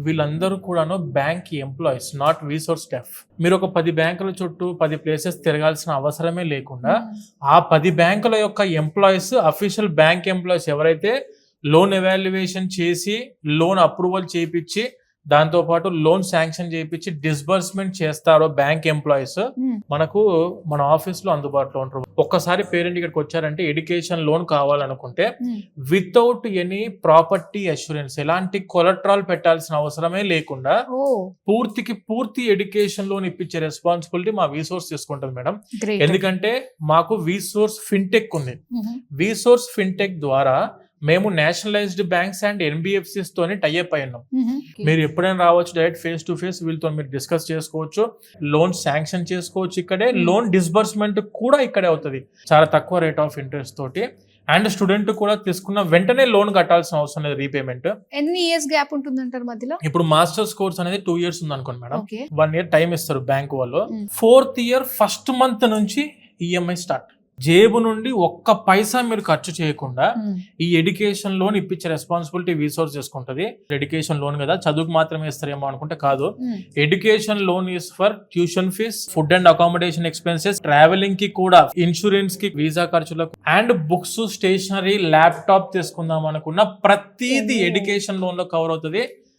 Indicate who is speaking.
Speaker 1: వీళ్ళందరూ కూడాను bank employees, not resource staff. మీరు ఒక 10 బ్యాంకుల చుట్టూ 10 ప్లేసెస్ తిరగాల్సిన అవసరమే లేకుండా ఆ 10 బ్యాంకుల యొక్క ఎంప్లాయీస్, అఫీషియల్ బ్యాంక్ ఎంప్లాయీస్ ఎవరైతే లోన్ ఎవాల్యుయేషన్ చేసి లోన్ అప్రూవల్ చేయించి దాంతో పాటు లోన్ శాంక్షన్ చేయించి డిస్బర్స్మెంట్ చేస్తారో బ్యాంక్ ఎంప్లాయీస్ మనకు మన ఆఫీస్ లో అందుబాటులో ఉంటారు. ఒక్కసారి పేరెంట్ ఇక్కడికి వచ్చారంటే ఎడ్యుకేషన్ లోన్ కావాలనుకుంటే వితౌట్ ఎనీ ప్రాపర్టీ అష్యూరెన్స్, ఎలాంటి కొలట్రాల్ పెట్టాల్సిన అవసరమే లేకుండా పూర్తి ఎడ్యుకేషన్ లోన్ ఇప్పించే రెస్పాన్సిబిలిటీ మా వీసోర్స్ తీసుకుంటుంది మేడం. ఎందుకంటే మాకు వీసోర్స్ ఫిన్టెక్ ఉంది. వీసోర్స్ ఫిన్టెక్ ద్వారా మేము నేషనలైజ్డ్ బ్యాంక్స్ అండ్ ఎన్బిఎఫ్సిస్ తోని టైఅప్ అయి ఉన్నాం. మీరు ఎప్పుడైనా రావచ్చు, డైరెక్ట్ ఫేస్ టు ఫేస్ వీళ్ళతో మీరు డిస్కస్ చేసుకోవచ్చు, లోన్ శాంక్షన్ చేసుకోవచ్చు ఇక్కడే, లోన్ డిస్బర్స్మెంట్ కూడా ఇక్కడే అవుతుంది చాలా తక్కువ రేట్ ఆఫ్ ఇంట్రెస్ట్ తోటి. అండ్ స్టూడెంట్ కూడా తీసుకున్న వెంటనే లోన్ కట్టాల్సిన అవసరం లేదు. రీపేమెంట్
Speaker 2: ఎన్ని ఇయర్స్ గ్యాప్ ఉంటుంది అంటారు మధ్యలో?
Speaker 1: ఇప్పుడు మాస్టర్స్ కోర్స్ అనేది 2 years ఉంది అనుకోండి మేడం. 1 year టైం ఇస్తారు బ్యాంక్ వాళ్ళు. 4th year ఫస్ట్ మంత్ నుంచి ఈఎంఐ స్టార్ట్. జేబు నుండి ఒక్క పైసా మీరు ఖర్చు చేయకుండా ఈ ఎడ్యుకేషన్ లోన్ ఇప్పించే రెస్పాన్సిబిలిటీ వీసోర్స్ చేసుకుంటది. ఎడ్యుకేషన్ లోన్ కదా, చదువుకు మాత్రమే ఇస్తారేమో అనుకుంటే కాదు. Education loan is for tuition fees, food and accommodation expenses, travelling కి కూడా, ఇన్సూరెన్స్ కి, వీసా ఖర్చులకు, అండ్ బుక్స్, స్టేషనరీ, ల్యాప్టాప్ తీసుకుందాం అనుకున్న ప్రతిదీ ఎడ్యుకేషన్ లోన్ లో కవర్ అవుతుంది.